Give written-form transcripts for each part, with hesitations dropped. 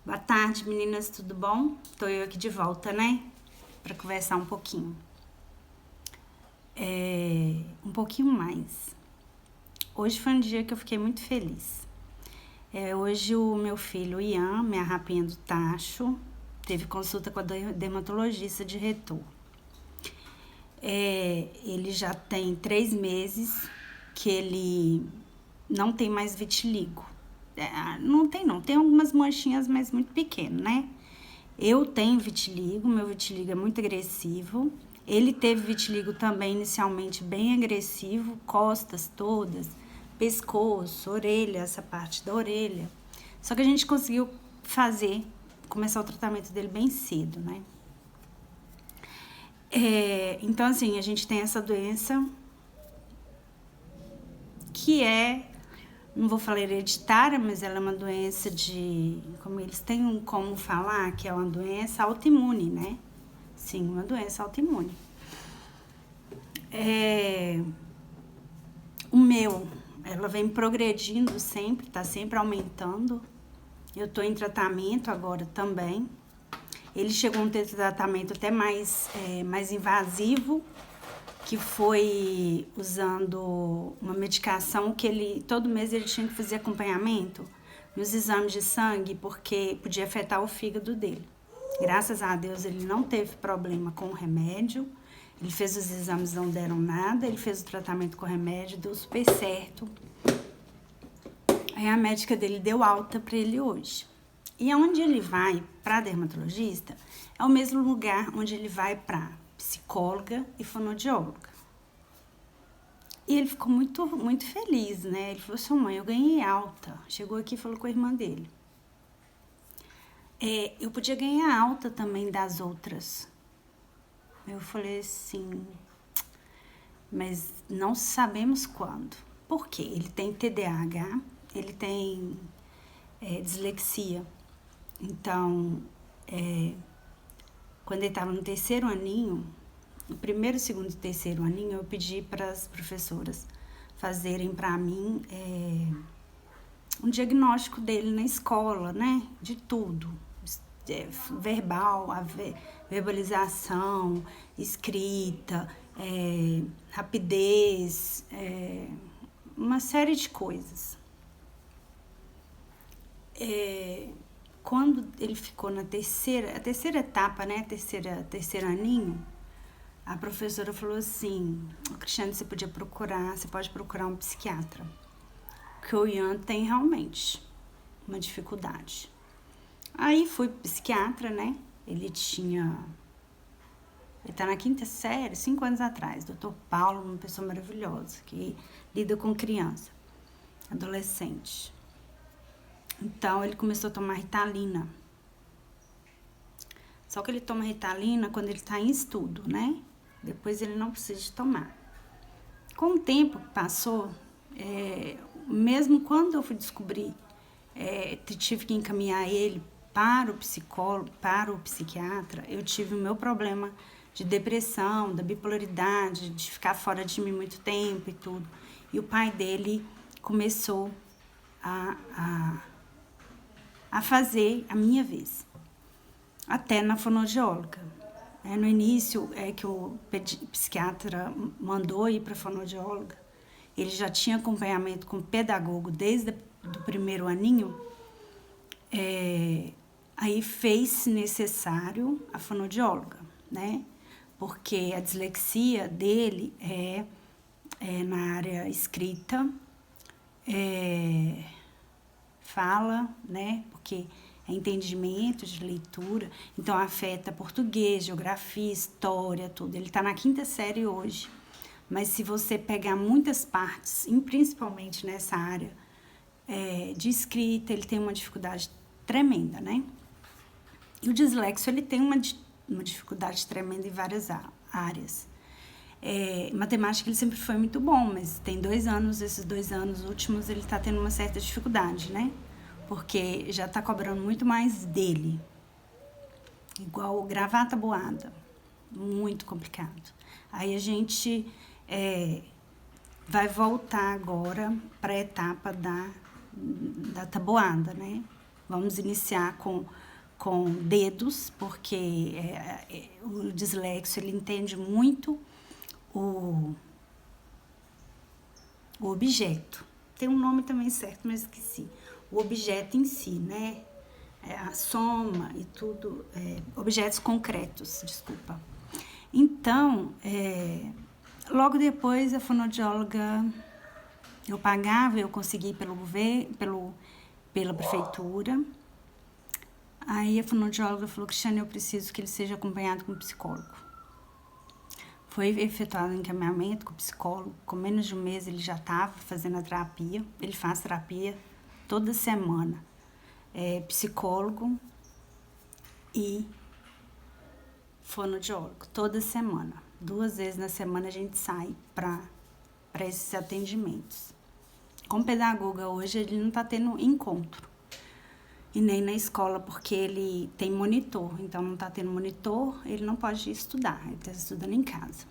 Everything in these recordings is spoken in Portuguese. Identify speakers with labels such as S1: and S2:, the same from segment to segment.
S1: Boa tarde, meninas, tudo bom? Tô eu aqui de volta, né? Pra conversar um pouquinho. Um pouquinho mais. Hoje foi um dia que eu fiquei muito feliz. Hoje o meu filho Ian, minha rapinha do tacho, teve consulta com a dermatologista de retorno. Ele já tem 3 meses que ele não tem mais vitiligo. Tem algumas manchinhas, mas muito pequeno, né? Eu tenho vitiligo, meu vitiligo é muito agressivo. Ele teve vitiligo também inicialmente bem agressivo, costas todas, pescoço, orelha, essa parte da orelha. Só que a gente conseguiu começar o tratamento dele bem cedo, né? Então, assim, a gente tem essa doença que não vou falar hereditária, mas ela é uma doença como eles têm como falar, que é uma doença autoimune, né? Sim, uma doença autoimune. Ela vem progredindo sempre, tá sempre aumentando. Eu tô em tratamento agora também. Ele chegou a ter tratamento até mais invasivo, que foi usando uma medicação que todo mês ele tinha que fazer acompanhamento nos exames de sangue, porque podia afetar o fígado dele. Graças a Deus ele não teve problema com o remédio, ele fez os exames, não deram nada, ele fez o tratamento com o remédio, deu super certo. Aí a médica dele deu alta para ele hoje. E aonde ele vai para dermatologista é o mesmo lugar onde ele vai para psicóloga e fonoaudióloga. E ele ficou muito, muito feliz, né? Ele falou assim: mãe, eu ganhei alta. Chegou aqui e falou com a irmã dele. Eu podia ganhar alta também das outras. Eu falei assim, mas não sabemos quando. Por quê? Ele tem TDAH, ele tem dislexia. Então, quando ele estava no 3º aninho, no 1º, 2º e 3º aninho, eu pedi para as professoras fazerem para mim um diagnóstico dele na escola, né? De tudo. Verbal, verbalização, escrita, rapidez, uma série de coisas. Quando ele ficou na terceira etapa, né? Terceiro aninho, a professora falou assim: Cristiane, você pode procurar um psiquiatra. Que o Ian tem realmente uma dificuldade. Aí fui psiquiatra, né? Ele tá na 5ª série, 5 anos atrás. Dr. Paulo, uma pessoa maravilhosa, que lida com criança, adolescente. Então, ele começou a tomar Ritalina. Só que ele toma Ritalina quando ele tá em estudo, né? Depois ele não precisa de tomar. Com o tempo que passou, mesmo quando eu fui descobrir, tive que encaminhar ele para o psicólogo, para o psiquiatra, eu tive o meu problema de depressão, da bipolaridade, de ficar fora de mim muito tempo e tudo. E o pai dele começou a fazer a minha vez, até na fonoaudióloga. No início, que o psiquiatra mandou ir para a fonoaudióloga, ele já tinha acompanhamento com o pedagogo desde do 1º aninho, aí fez necessário a fonoaudióloga, né? Porque a dislexia dele é na área escrita, fala, né? Porque é entendimento de leitura, então afeta português, geografia, história, tudo. Ele tá na 5ª série hoje, mas se você pegar muitas partes, principalmente nessa área de escrita, ele tem uma dificuldade tremenda, né? E o dislexo, ele tem uma dificuldade tremenda em várias áreas. Matemática ele sempre foi muito bom, mas tem 2 anos, esses 2 anos últimos, ele tá tendo uma certa dificuldade, né? Porque já tá cobrando muito mais dele. Igual gravata boada. Muito complicado. Aí a gente vai voltar agora para a etapa da tabuada, né? Vamos iniciar com dedos, porque o dislexo, ele entende muito o objeto. Tem um nome também certo, mas esqueci. O objeto em si, né? A soma e tudo, objetos concretos, desculpa. Então, logo depois a fonoaudióloga, eu pagava, eu consegui pela prefeitura. Aí a fonoaudióloga falou: Cristiane, eu preciso que ele seja acompanhado com um psicólogo. Foi efetuado um encaminhamento com o psicólogo, com menos de um mês ele já estava fazendo a terapia, ele faz terapia toda semana. Psicólogo e fonoaudiólogo, toda semana. 2 vezes na semana a gente sai para esses atendimentos. Com pedagoga hoje ele não está tendo encontro. E nem na escola, porque ele tem monitor. Então não está tendo monitor, ele não pode estudar, ele está estudando em casa.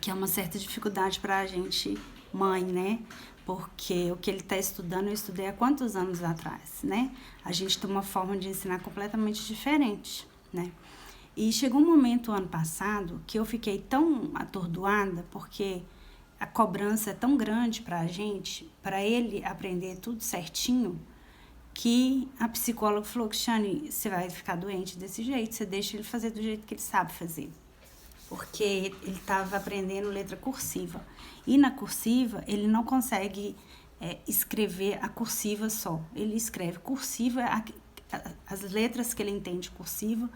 S1: Que é uma certa dificuldade para a gente, mãe, né? Porque o que ele está estudando, eu estudei há quantos anos atrás, né? A gente tem uma forma de ensinar completamente diferente, né? E chegou um momento, ano passado, que eu fiquei tão atordoada, porque a cobrança é tão grande para a gente, para ele aprender tudo certinho, que a psicóloga falou: Cristiane, você vai ficar doente desse jeito, você deixa ele fazer do jeito que ele sabe fazer. Porque ele estava aprendendo letra cursiva. E na cursiva, ele não consegue escrever a cursiva só. Ele escreve cursiva, as letras que ele entende cursiva,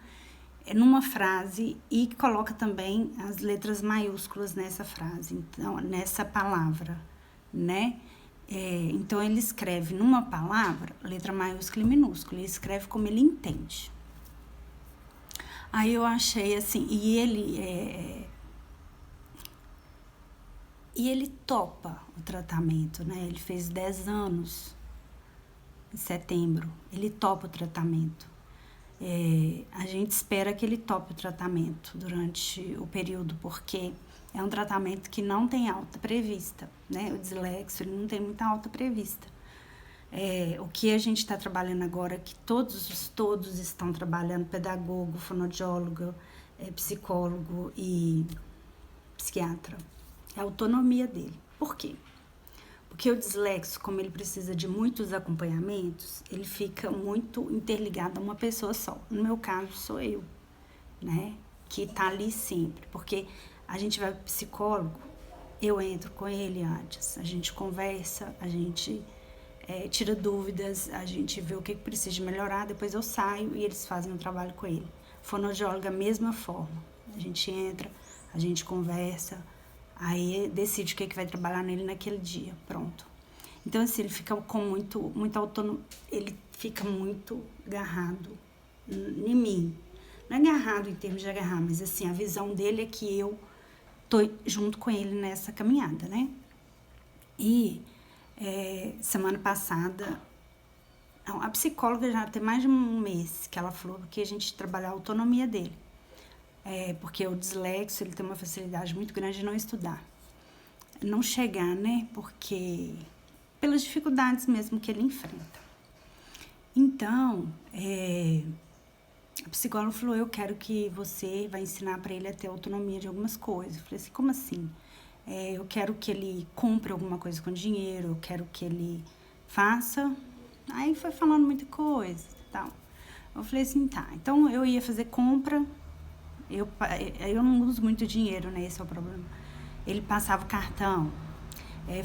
S1: numa frase, e coloca também as letras maiúsculas nessa frase, então, nessa palavra, né? Então, ele escreve numa palavra, letra maiúscula e minúscula, ele escreve como ele entende. Aí eu achei assim, e ele topa o tratamento, né? Ele fez 10 anos em setembro, ele topa o tratamento. A gente espera que ele tope o tratamento durante o período, porque é um tratamento que não tem alta prevista, né? O dislexo, ele não tem muita alta prevista. O que a gente está trabalhando agora, que todos estão trabalhando, pedagogo, fonoaudiólogo, psicólogo e psiquiatra, é a autonomia dele. Por quê? Porque o dislexo, como ele precisa de muitos acompanhamentos, ele fica muito interligado a uma pessoa só. No meu caso, sou eu, né? Que tá ali sempre. Porque a gente vai pro psicólogo, eu entro com ele antes, a gente conversa, a gente tira dúvidas, a gente vê o que precisa de melhorar, depois eu saio e eles fazem o trabalho com ele. Fonoaudióloga, mesma forma. A gente entra, a gente conversa, aí decide o que vai trabalhar nele naquele dia, pronto. Então, assim, ele fica com muito autônomo, ele fica muito agarrado em mim. Não é agarrado em termos de agarrar, mas assim, a visão dele é que eu tô junto com ele nessa caminhada, né? E semana passada, a psicóloga já tem mais de um mês que ela falou que a gente trabalhar a autonomia dele. Porque o dislexo, ele tem uma facilidade muito grande de não estudar. Não chegar, né? Porque pelas dificuldades mesmo que ele enfrenta. Então, a psicóloga falou: eu quero que você vai ensinar para ele a ter autonomia de algumas coisas. Eu falei assim: como assim? Eu quero que ele compre alguma coisa com dinheiro, eu quero que ele faça. Aí foi falando muita coisa e tal. Eu falei assim: tá, então eu ia fazer compra, eu não uso muito dinheiro, né? Esse é o problema. Ele passava o cartão,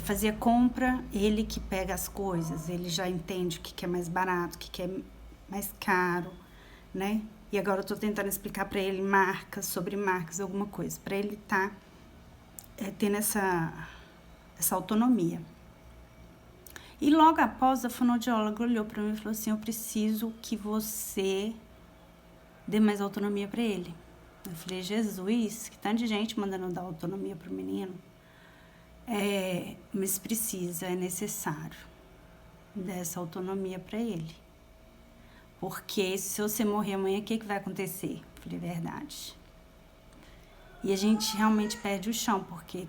S1: fazia compra, ele que pega as coisas, ele já entende o que é mais barato, o que é mais caro, né? E agora eu tô tentando explicar para ele sobre marcas, alguma coisa, para ele tá tendo essa autonomia. E logo após, a fonoaudióloga olhou para mim e falou assim: eu preciso que você dê mais autonomia para ele. Eu falei: Jesus, que tanto de gente mandando dar autonomia pro menino. Mas precisa, é necessário dessa autonomia para ele. Porque se você morrer amanhã, o que vai acontecer? Eu falei: verdade. E a gente realmente perde o chão, porque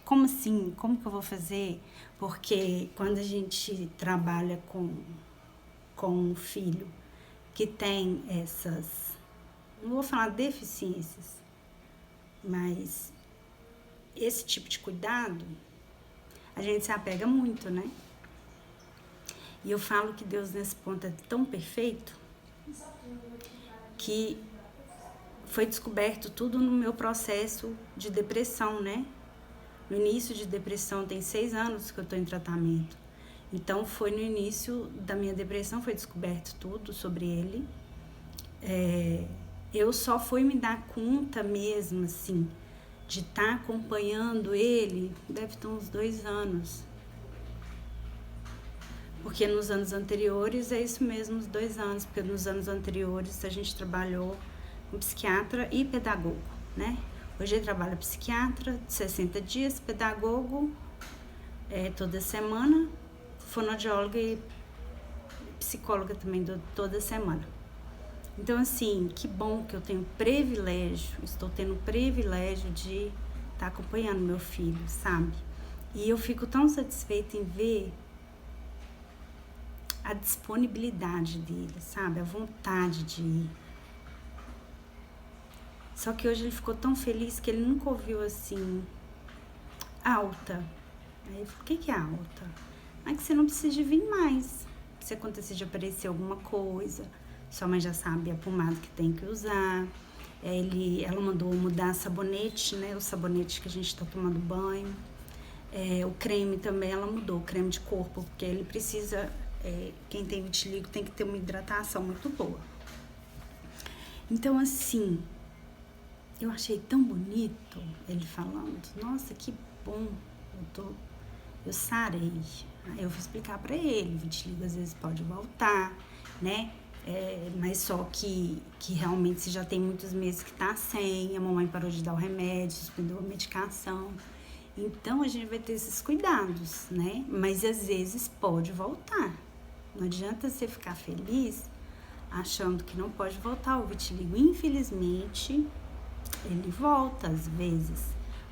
S1: como assim? Como que eu vou fazer? Porque quando a gente trabalha com com um filho que tem essas, não vou falar deficiências, mas esse tipo de cuidado, a gente se apega muito, né? E eu falo que Deus nesse ponto é tão perfeito que foi descoberto tudo no meu processo de depressão, né? No início de depressão, tem 6 anos que eu tô em tratamento. Então, foi no início da minha depressão, foi descoberto tudo sobre ele. Eu só fui me dar conta mesmo, assim, de estar acompanhando ele, deve ter uns 2 anos. Porque nos anos anteriores, é isso mesmo, uns 2 anos, porque nos anos anteriores a gente trabalhou com psiquiatra e pedagogo, né? Hoje ele trabalha psiquiatra, 60 dias, pedagogo, toda semana, fonoaudióloga e psicóloga também toda semana. Então, assim, que bom que eu tenho privilégio, estou tendo o privilégio de estar acompanhando meu filho, sabe? E eu fico tão satisfeita em ver a disponibilidade dele, sabe? A vontade de ir. Só que hoje ele ficou tão feliz que ele nunca ouviu assim, alta. Aí eu falei, o que é alta? É que você não precisa de vir mais. Se acontecer de aparecer alguma coisa, sua mãe já sabe a pomada que tem que usar. Ela mandou mudar sabonete, né? O sabonete que a gente tá tomando banho. O creme também ela mudou, o creme de corpo, porque ele precisa, quem tem vitiligo tem que ter uma hidratação muito boa. Então, assim, eu achei tão bonito ele falando, nossa, que bom, eu sarei. Aí eu vou explicar pra ele, vitiligo às vezes pode voltar, né? Mas só que realmente se já tem muitos meses que tá sem, a mamãe parou de dar o remédio, suspendeu a medicação. Então a gente vai ter esses cuidados, né? Mas às vezes pode voltar. Não adianta você ficar feliz achando que não pode voltar. O vitiligo, infelizmente, ele volta às vezes.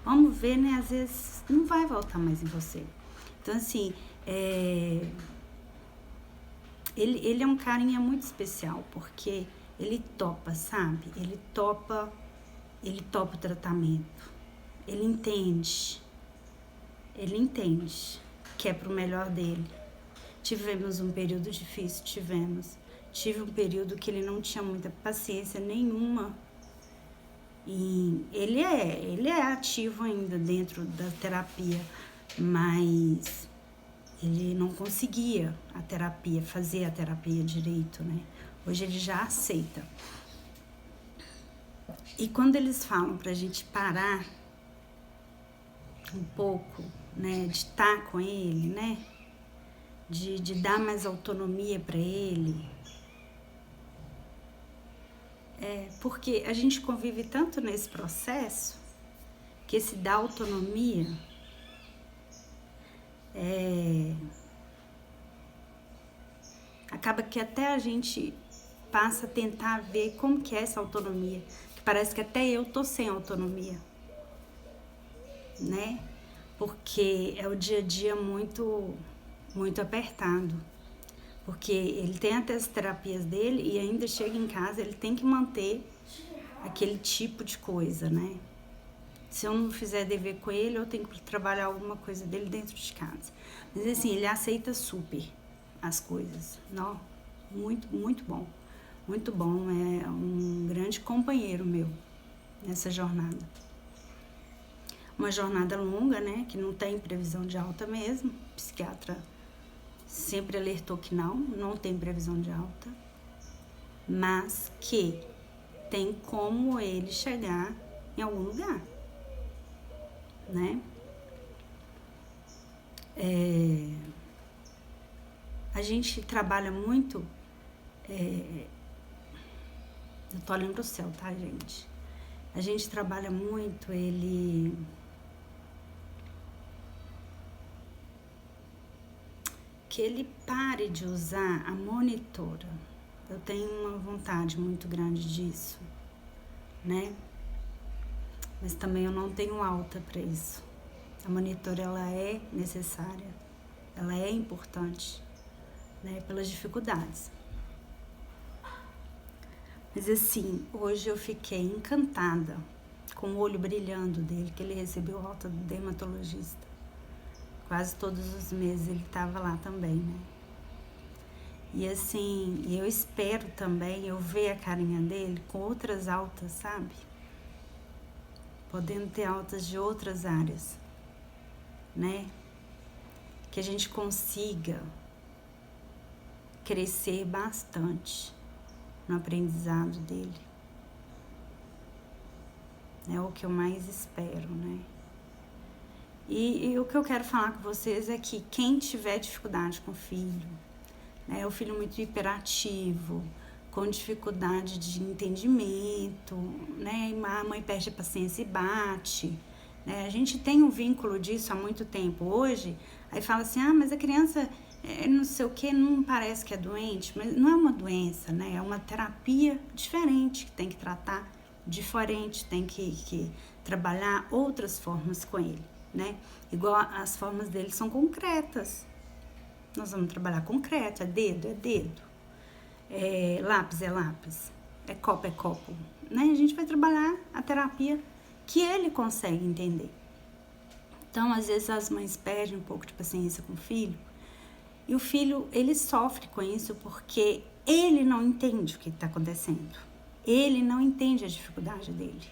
S1: Vamos ver, né? Às vezes não vai voltar mais em você. Então, assim, ele é um carinha muito especial, porque ele topa, sabe? Ele topa o tratamento. Ele entende que é pro melhor dele. Tivemos um período difícil, tive um período que ele não tinha muita paciência nenhuma. E ele é ativo ainda dentro da terapia, mas ele não conseguia fazer a terapia direito, né? Hoje ele já aceita. E quando eles falam pra gente parar um pouco, né, de estar com ele, né, de dar mais autonomia para ele, porque a gente convive tanto nesse processo que esse dar autonomia acaba que até a gente passa a tentar ver como que é essa autonomia, que parece que até eu tô sem autonomia, né? Porque é o dia a dia muito apertado, porque ele tem até as terapias dele e ainda chega em casa, ele tem que manter aquele tipo de coisa, né? Se eu não fizer dever com ele, eu tenho que trabalhar alguma coisa dele dentro de casa. Mas assim, ele aceita super as coisas, não? Muito bom, é um grande companheiro meu nessa jornada. Uma jornada longa, né, que não tem previsão de alta mesmo, o psiquiatra sempre alertou que não tem previsão de alta, mas que tem como ele chegar em algum lugar, né? A gente trabalha muito, eu tô olhando pro céu, tá, gente? A gente trabalha muito, que ele pare de usar a monitora. Eu tenho uma vontade muito grande disso, né? Mas também eu não tenho alta para isso. A monitora, ela é necessária, ela é importante, né? Pelas dificuldades. Mas assim, hoje eu fiquei encantada com o olho brilhando dele, que ele recebeu alta do dermatologista. Quase todos os meses ele estava lá também, né? E assim, eu espero também eu ver a carinha dele com outras altas, sabe? Podendo ter altas de outras áreas, né? Que a gente consiga crescer bastante no aprendizado dele. É o que eu mais espero, né? E o que eu quero falar com vocês é que quem tiver dificuldade com o filho, né, o filho muito hiperativo, com dificuldade de entendimento, né, a mãe perde a paciência e bate, né, a gente tem um vínculo disso há muito tempo. Hoje, aí fala assim, mas a criança não sei o que, não parece que é doente, mas não é uma doença, né, é uma terapia diferente que tem que tratar, diferente, tem que trabalhar outras formas com ele, né, igual as formas dele são concretas. Nós vamos trabalhar concreto, é dedo, lápis é lápis, é copo, né? A gente vai trabalhar a terapia que ele consegue entender. Então, às vezes as mães perdem um pouco de paciência com o filho, e o filho, ele sofre com isso porque ele não entende o que está acontecendo. Ele não entende a dificuldade dele,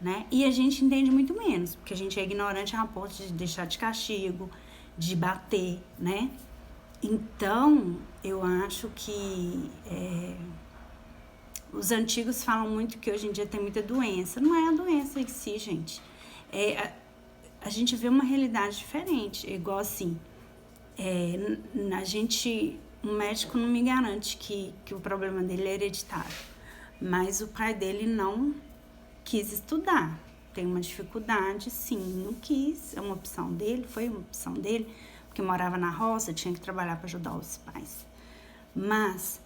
S1: né? E a gente entende muito menos, porque a gente é ignorante a ponto de deixar de castigo, de bater, né? Então, eu acho que os antigos falam muito que hoje em dia tem muita doença. Não é a doença em si, gente. A gente vê uma realidade diferente. Igual assim, um médico não me garante que o problema dele é hereditário. Mas o pai dele não quis estudar. Tem uma dificuldade, sim, não quis. É uma opção dele, foi uma opção dele. Porque morava na roça, tinha que trabalhar para ajudar os pais. Mas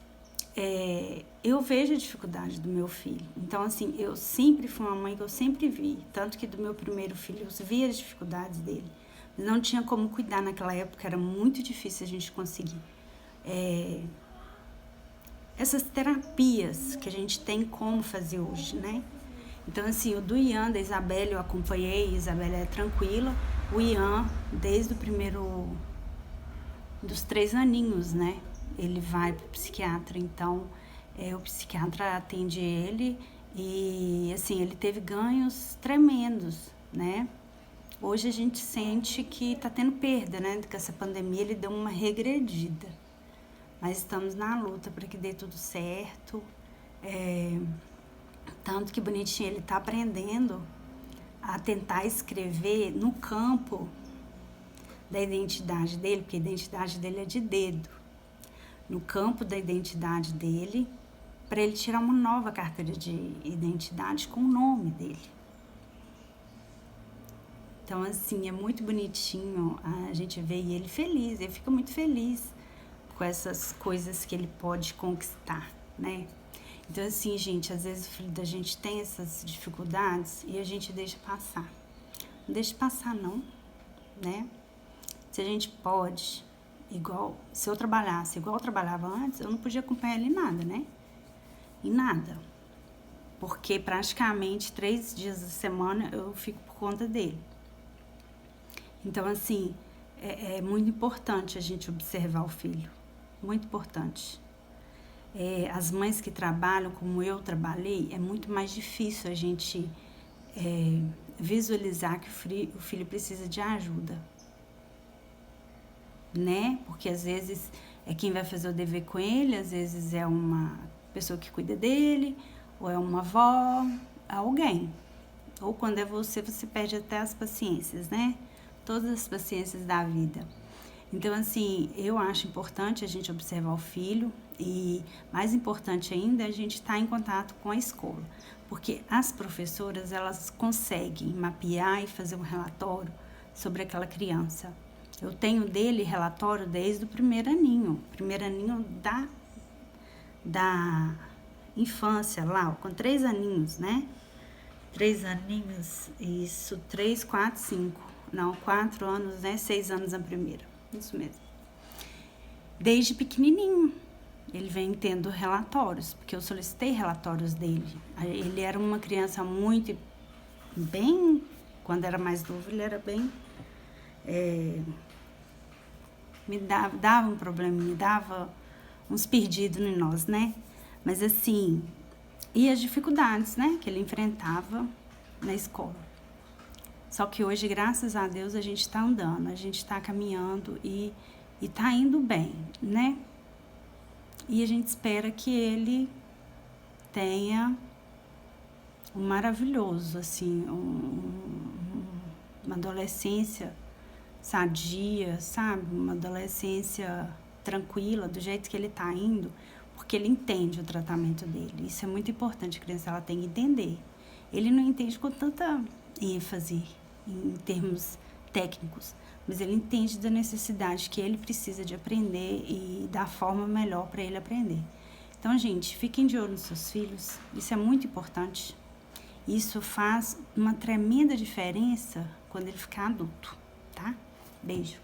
S1: eu vejo a dificuldade do meu filho. Então, assim, eu sempre fui uma mãe que eu sempre vi. Tanto que do meu primeiro filho eu via as dificuldades dele. Não tinha como cuidar naquela época, era muito difícil a gente conseguir. Essas terapias que a gente tem como fazer hoje, né? Então, assim, o do Ian, da Isabela, eu acompanhei, a Isabela é tranquila. O Ian, desde o primeiro, dos 3 aninhos, né? Ele vai pro psiquiatra, então o psiquiatra atende ele e, assim, ele teve ganhos tremendos, né? Hoje a gente sente que tá tendo perda, né? Com essa pandemia ele deu uma regredida. Mas estamos na luta para que dê tudo certo. Tanto que bonitinho, ele tá aprendendo a tentar escrever no campo da identidade dele, porque a identidade dele é de dedo. No campo da identidade dele, para ele tirar uma nova carteira de identidade com o nome dele. Então, assim, é muito bonitinho a gente ver ele feliz, ele fica muito feliz com essas coisas que ele pode conquistar, né? Então, assim, gente, às vezes o filho da gente tem essas dificuldades e a gente deixa passar. Não deixa passar, não, né? Se a gente pode, igual, se eu trabalhasse igual eu trabalhava antes, eu não podia acompanhar ele em nada, né? Em nada. Porque praticamente 3 dias da semana eu fico por conta dele. Então, assim, é muito importante a gente observar o filho. Muito importante. As mães que trabalham, como eu trabalhei, é muito mais difícil a gente visualizar que o filho precisa de ajuda, né? Porque às vezes é quem vai fazer o dever com ele, às vezes é uma pessoa que cuida dele, ou é uma avó, alguém. Ou quando é você perde até as paciências, né? Todas as paciências da vida. Então, assim, eu acho importante a gente observar o filho e, mais importante ainda, a gente estar em contato com a escola. Porque as professoras, elas conseguem mapear e fazer um relatório sobre aquela criança. Eu tenho dele relatório desde o primeiro aninho da infância lá, com 3 aninhos, né? 3 aninhos, isso, 3, 4, 5, não, 4 anos, né? 6 anos na primeira. Isso mesmo. Desde pequenininho. ele vem tendo relatórios, porque eu solicitei relatórios dele. Ele era uma criança muito, bem, quando era mais novo, ele era bem, me dava um problema, me dava uns perdidos em nós, né? Mas assim, e as dificuldades, né, que ele enfrentava na escola. Só que hoje, graças a Deus, a gente tá andando, a gente tá caminhando e tá indo bem, né? E a gente espera que ele tenha um maravilhoso, assim, uma adolescência sadia, sabe? Uma adolescência tranquila, do jeito que ele tá indo, porque ele entende o tratamento dele. Isso é muito importante, a criança ela tem que entender. Ele não entende com tanta ênfase em termos técnicos, mas ele entende da necessidade que ele precisa de aprender e da forma melhor para ele aprender. Então, gente, fiquem de olho nos seus filhos, isso é muito importante. Isso faz uma tremenda diferença quando ele ficar adulto, tá? Beijo.